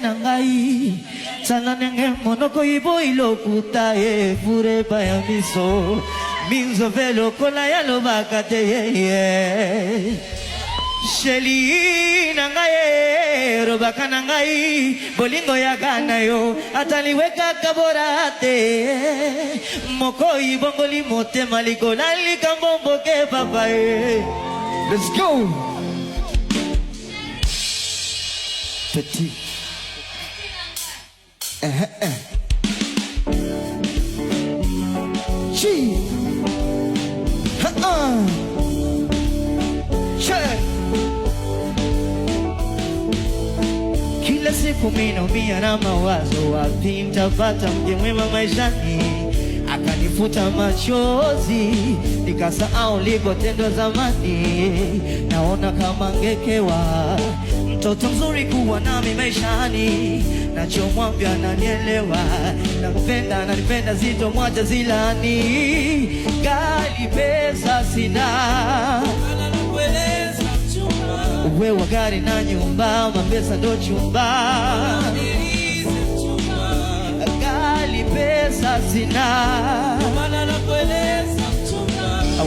nangai Sananenge monoko ibo ilokuta e fure bayamiso Minzo velo kola ya lobakate Sheli nangai robaka nangai bolingo ya gana yo ataliweka kaborate moko ibongoli mote maliko lali kambombo ke papa let's go petit chi Kila siku minaumia na mawazo wapi nitapata mke mwema maishani akanifuta machozi nikasahau likotendwa zamani naona kama ngekewa mtoto mzuri kuwa nami maishani nachomwambia ananielewa nanipenda zito mwacha zilani gali pesa sina wewe gari na nyumba mapesa ndo chumba gali pesa sina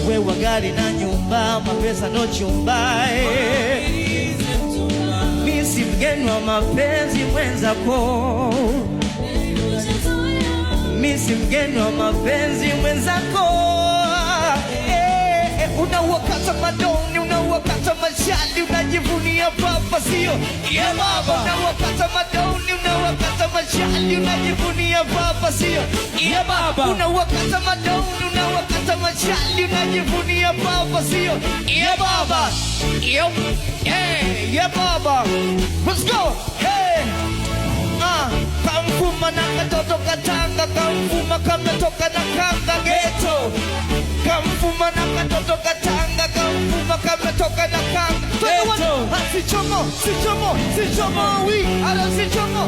wewe gari na nyumba mapesa ndo chumba misi mgeni wa mapenzi mwenzako misi mgeni wa mapenzi mwenzako unawakata madoni unawakata mashali unajivunia papa sio yeah baba unawakata madoni unawakata mashali unajivunia papa sio yeah baba unawakata madoni unawakata mashali unajivunia papa sio yeah baba yeah baba let's go hey kamfuma na katoto katanga kamfuma kametoka na kanga ghetto kamfuma na katoto katanga kamfuma kametoka na kanga ghetto sichomo oui alors sichomo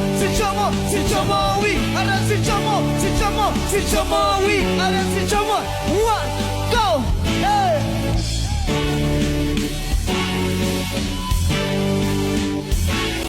oui alors sichomo oui alors sichomo